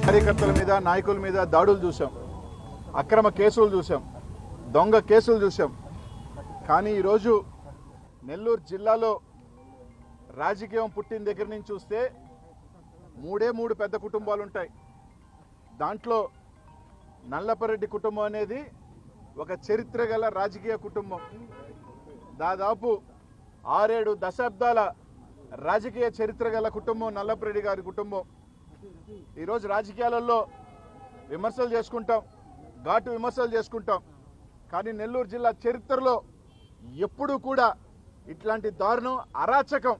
కార్యకర్తల మీద నాయకుల మీద దాడులు చూసాం, అక్రమ కేసులు చూసాం, దొంగ కేసులు చూసాం. కానీ ఈరోజు నెల్లూరు జిల్లాలో రాజకీయం పుట్టిన దగ్గర నుంచి చూస్తే మూడు పెద్ద కుటుంబాలు ఉంటాయి. దాంట్లో నల్లపరెడ్డి కుటుంబం అనేది ఒక చరిత్ర గల రాజకీయ కుటుంబం. దాదాపు 6-7 దశాబ్దాల రాజకీయ చరిత్ర గల కుటుంబం నల్లపరెడ్డి గారి కుటుంబం. ఈరోజు రాజకీయాలలో విమర్శలు చేసుకుంటాం, ఘాటు విమర్శలు చేసుకుంటాం. కానీ నెల్లూరు జిల్లా చరిత్రలో ఎప్పుడూ కూడా ఇట్లాంటి దారుణం, అరాచకం.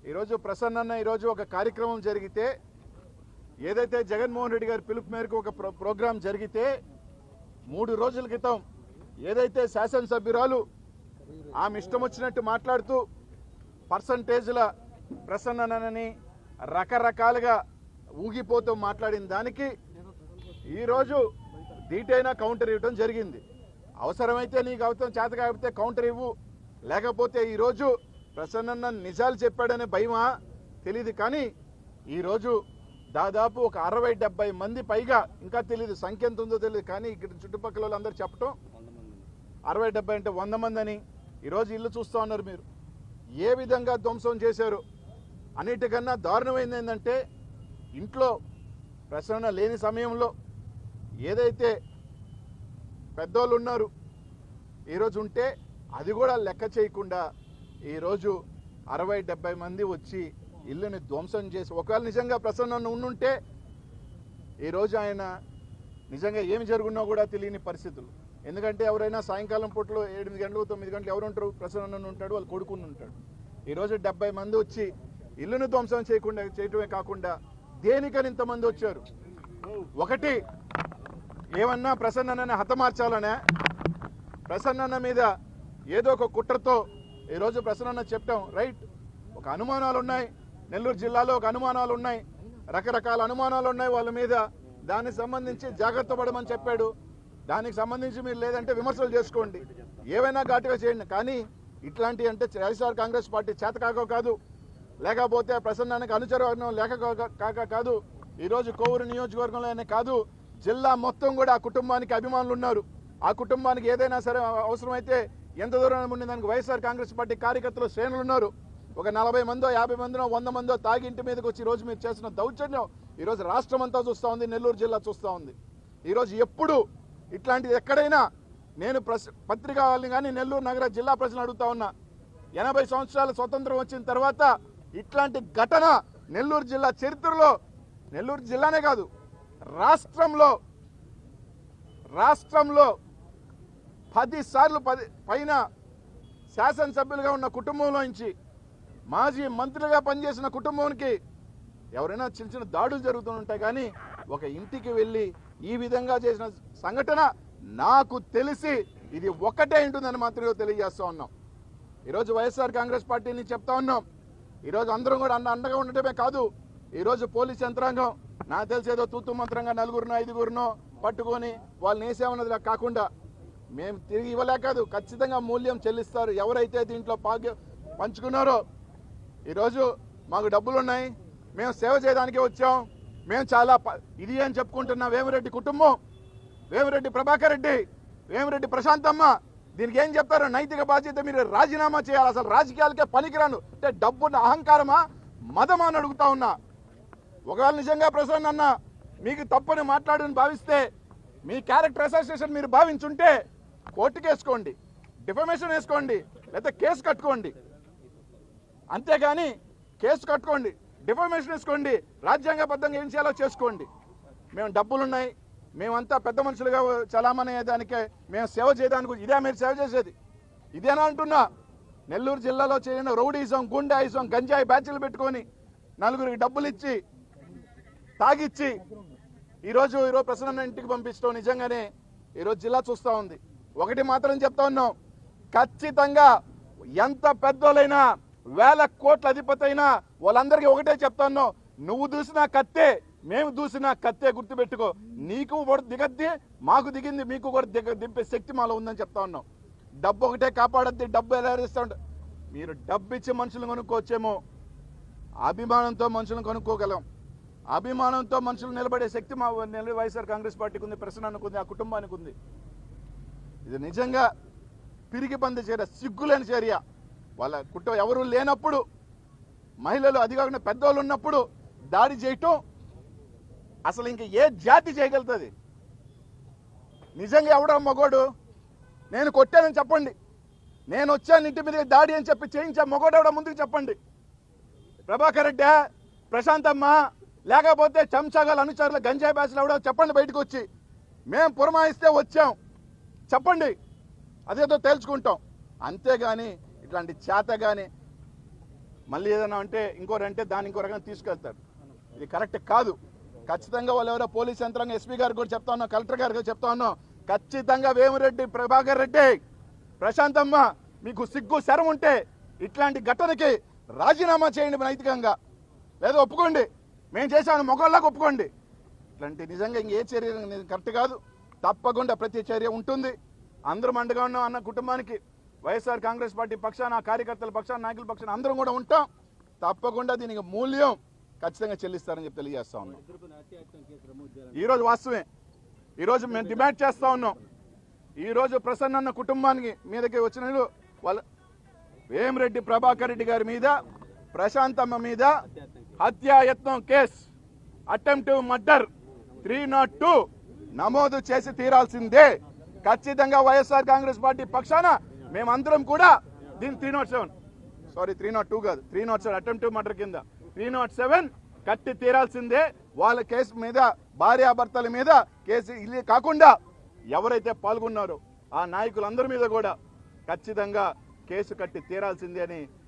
ఈరోజు ప్రసన్న ఈరోజు ఒక కార్యక్రమం జరిగితే, ఏదైతే జగన్మోహన్ రెడ్డి గారి పిలుపు మేరకు ఒక ప్రోగ్రాం జరిగితే 3 రోజుల క్రితం ఏదైతే శాసనసభ్యురాలు ఆమె ఇష్టం వచ్చినట్టు మాట్లాడుతూ పర్సంటేజ్ల ప్రసన్ననని రకరకాలుగా ఊగిపోతూ మాట్లాడిన దానికి ఈరోజు ధీటైన కౌంటర్ ఇవ్వడం జరిగింది. అవసరమైతే నీకు అవసరం చేత కాకపోతే కౌంటర్ ఇవ్వు, లేకపోతే ఈరోజు ప్రసన్న నిజాలు చెప్పాడనే భయమా తెలియదు. కానీ ఈరోజు దాదాపు ఒక 60-70 మంది పైగా, ఇంకా తెలియదు సంఖ్య ఎంత ఉందో తెలియదు, కానీ ఇక్కడ చుట్టుపక్కల వాళ్ళందరూ చెప్పటం 60-70 అంటే 100 మంది అని. ఈరోజు ఇల్లు చూస్తూ ఉన్నారు మీరు, ఏ విధంగా ధ్వంసం చేశారు. అన్నిటికన్నా దారుణమైంది ఏంటంటే, ఇంట్లో ప్రసన్న లేని సమయంలో ఏదైతే పెద్దోళ్ళు ఉన్నారు ఈరోజు ఉంటే అది కూడా లెక్క చేయకుండా ఈరోజు 60-70 మంది వచ్చి ఇల్లుని ధ్వంసం చేసి, ఒకవేళ నిజంగా ప్రసన్న ఉండుంటే ఈరోజు ఆయన నిజంగా ఏమి జరుగున్నా కూడా తెలియని పరిస్థితులు. ఎందుకంటే ఎవరైనా సాయంకాలం పూటలో 8 గంటలు 9 గంటలు ఎవరు ఉంటారు? ప్రసన్న ఉంటాడు, వాళ్ళు కొడుకుని ఉంటాడు. ఈరోజు 70 మంది వచ్చి ఇల్లును ధ్వంసం చేయటమే కాకుండా దేనికని ఇంతమంది వచ్చారు? ఒకటి, ఏమన్నా ప్రసన్నని హతమార్చాలనే, ప్రసన్న మీద ఏదో ఒక కుట్రతో ఈరోజు ప్రసన్న చెప్పటం రైట్. ఒక అనుమానాలు ఉన్నాయి, నెల్లూరు జిల్లాలో ఒక అనుమానాలు ఉన్నాయి, రకరకాల అనుమానాలు ఉన్నాయి వాళ్ళ మీద. దానికి సంబంధించి జాగ్రత్త పడమని చెప్పాడు. దానికి సంబంధించి మీరు లేదంటే విమర్శలు చేసుకోండి, ఏవైనా ఘాటుగా చేయండి. కానీ ఇట్లాంటి అంటే వైఎస్ఆర్ కాంగ్రెస్ పార్టీ చేతకాక కాదు, లేకపోతే ప్రసన్నానికి అనుచరవర్గం కాక కాదు. ఈరోజు కోవూరు నియోజకవర్గంలోనే కాదు, జిల్లా మొత్తం కూడా ఆ కుటుంబానికి అభిమానులు ఉన్నారు. ఆ కుటుంబానికి ఏదైనా సరే అవసరమైతే ఎంత దూరం ఉండి దానికి వైఎస్ఆర్ కాంగ్రెస్ పార్టీ కార్యకర్తలు శ్రేణులు ఉన్నారు. ఒక 40 మందో 50 మందినో 100 మందో తాగి ఇంటి మీదకి వచ్చి ఈరోజు మీరు చేసిన దౌర్జన్యం ఈరోజు రాష్ట్రం అంతా చూస్తూ ఉంది, నెల్లూరు జిల్లా చూస్తూ ఉంది. ఈరోజు ఎప్పుడు ఇట్లాంటిది ఎక్కడైనా నేను పత్రికా వాళ్ళని కానీ నెల్లూరు నగర జిల్లా ప్రజలను అడుగుతా ఉన్నా, 80 సంవత్సరాల స్వతంత్రం వచ్చిన తర్వాత ఇట్లాంటి ఘటన నెల్లూరు జిల్లా చరిత్రలో, నెల్లూరు జిల్లానే కాదు రాష్ట్రంలో 10 సార్లు పైన శాసనసభ్యులుగా ఉన్న కుటుంబంలో నుంచి మాజీ మంత్రులుగా పనిచేసిన కుటుంబానికి ఎవరైనా చిన్న దాడులు జరుగుతుంటాయి. కానీ ఒక ఇంటికి వెళ్ళి ఈ విధంగా చేసిన సంఘటన నాకు తెలిసి ఇది ఒక్కటే ఉంటుందని మాత్రమే తెలియజేస్తూ ఉన్నాం. ఈరోజు వైఎస్ఆర్ కాంగ్రెస్ పార్టీని చెప్తా ఉన్నాం, ఈరోజు అందరం కూడా అండగా ఉండటమే కాదు, ఈరోజు పోలీస్ యంత్రాంగం నాకు తెలిసేదో తూతు మంత్రంగా 4-5 పట్టుకొని వాళ్ళని వేసేమన్నది కాకుండా మేము తిరిగి ఇవ్వలేక కాదు, ఖచ్చితంగా మూల్యం చెల్లిస్తారు. ఎవరైతే దీంట్లో పంచుకున్నారో ఈరోజు మాకు డబ్బులు ఉన్నాయి, మేము సేవ చేయడానికే వచ్చాం, మేము చాలా ఇది అని చెప్పుకుంటున్న వేమిరెడ్డి కుటుంబం, వేమిరెడ్డి ప్రభాకర్ రెడ్డి, వేమిరెడ్డి ప్రశాంతమ్మ, దీనికి ఏం చెప్తారు? నైతిక బాధ్యత మీరు రాజీనామా చేయాలి. అసలు రాజకీయాలకే పనికిరాను అంటే డబ్బున్న అహంకారమా, మదమా అని అడుగుతా ఉన్నా. ఒకవేళ నిజంగా ప్రసన్న అన్న మీకు తప్పని మాట్లాడని భావిస్తే, మీ క్యారెక్టర్ అసోసియేషన్ మీరు భావించుంటే కోర్టుకు వేసుకోండి, డిఫమేషన్ వేసుకోండి, లేకపోతే కేసు కట్టుకోండి. అంతేగాని కేసు కట్టుకోండి, డిఫమేషన్ వేసుకోండి, రాజ్యాంగబద్ధంగా ఏం చేయాలో చేసుకోండి. మేము డబ్బులున్నాయి, మేమంతా పెద్ద మనుషులుగా చలామణి అయ్యేదానికే, మేము సేవ చేయడానికి ఇదే మీరు సేవ చేసేది ఇదేనా అంటున్నా. నెల్లూరు జిల్లాలో చేరిన రౌడీజం, గుండాయిజం, గంజాయి బ్యాచ్లు పెట్టుకొని 4గురికి డబ్బులు ఇచ్చి తాగిచ్చి ఈరోజు ప్రసన్న ఇంటికి పంపించడం నిజంగానే ఈరోజు జిల్లా చూస్తూ ఉంది. ఒకటి మాత్రం చెప్తా ఉన్నాం, ఖచ్చితంగా ఎంత పెద్దోళ్ళైనా 1000 కోట్ల అధిపతి అయినా వాళ్ళందరికీ ఒకటే చెప్తా ఉన్నాం, నువ్వు దూసినా కత్తే, మేము దూసినా కత్తే, గుర్తుపెట్టుకో. నీకు కూడా దిగద్ది, మాకు దిగింది, మీకు కూడా దింపే శక్తి మాలో ఉందని చెప్తా ఉన్నాం. డబ్బు ఒకటే కాపాడద్ది, డబ్బు ఎలా ఇస్తా ఉంటా. మీరు డబ్బు ఇచ్చి మనుషులను కొనుక్కోవచ్చేమో, అభిమానంతో మనుషులను కొనుక్కోగలం. అభిమానంతో మనుషులు నిలబడే శక్తి మా వైఎస్ఆర్ కాంగ్రెస్ పార్టీకి ఉంది, ప్రసన్నకు ఉంది, ఆ కుటుంబానికి ఉంది. ఇది నిజంగా పిరికి పంది చర్య, సిగ్గులేని చర్య. వాళ్ళ కుటుంబం ఎవరు లేనప్పుడు, మహిళలు అది కాకుండా పెద్దవాళ్ళు ఉన్నప్పుడు దాడి చేయటం అసలు ఇంక ఏ జాతి చేయగలుగుతుంది? నిజంగా ఎవడా మగోడు? నేను కొట్టానని చెప్పండి, నేను వచ్చాను ఇంటి మీద దాడి అని చెప్పి చేయించా మగోడు ఎవడా ముందుకు చెప్పండి. ప్రభాకర్ రెడ్డి, ప్రశాంతమ్మ, లేకపోతే చెంచాగాల అనుచరుల గంజాయి బ్యాచ్లు ఎవడో చెప్పండి బయటకు వచ్చి. మేము పురమాయిస్తే వచ్చాం చెప్పండి, అదేదో తేల్చుకుంటాం. అంతేగాని ఇట్లాంటి చేత కానీ మళ్ళీ ఏదైనా అంటే ఇంకోరంటే దాన్ని ఇంకో రకంగా తీసుకెళ్తారు. ఇది కరెక్ట్ కాదు. ఖచ్చితంగా వాళ్ళు ఎవరో పోలీస్ యంత్రాంగం, ఎస్పీ గారికి కూడా చెప్తా ఉన్నాం, కలెక్టర్ గారికి చెప్తా ఉన్నాం. ఖచ్చితంగా వేమిరెడ్డి ప్రభాకర్ రెడ్డి, ప్రశాంతమ్మ, మీకు సిగ్గు శరం ఉంటే ఇట్లాంటి ఘటనకి రాజీనామా చేయండి నైతికంగా, లేదా ఒప్పుకోండి, మేము చేసామని మొగోళ్ళకి ఒప్పుకోండి. ఇట్లాంటి నిజంగా ఇంకే చర్య కరెక్ట్ కాదు. తప్పకుండా ప్రతి చర్య ఉంటుంది. అందరం అండగా ఉన్నాం అన్న కుటుంబానికి వైఎస్ఆర్ కాంగ్రెస్ పార్టీ పక్షాన, కార్యకర్తల పక్షాన, నాయకుల పక్షాన అందరం కూడా ఉంటాం. తప్పకుండా దీనికి మూల్యం ఖచ్చితంగా చెల్లిస్తారని చెప్పి తెలియజేస్తా ఉన్నాం. ఈరోజు వాస్తవమే, ఈరోజు మేము డిమాండ్ చేస్తా ఉన్నాం. ఈరోజు ప్రసన్న అన్న కుటుంబానికి మీదకి వచ్చిన వాళ్ళ వేమిరెడ్డి ప్రభాకర్ రెడ్డి గారి మీద, ప్రశాంతమ్మ మీద హత్యాయత్నం కేసు, అటెంప్ట్ మర్డర్ 302 నమోదు చేసి తీరాల్సిందే. ఖచ్చితంగా వైఎస్ఆర్ కాంగ్రెస్ పార్టీ పక్షాన మేమందరం కూడా దీని 302 కాదు, 307 అటెంప్ట్ మర్డర్ కింద 307 కట్టి తీరాల్సిందే. వాళ్ళ కేసు మీద, భార్యాభర్తల మీద కేసు ఇల్లు కాకుండా ఎవరైతే పాల్గొన్నారో ఆ నాయకులందరి మీద కూడా ఖచ్చితంగా కేసు కట్టి తీరాల్సిందే అని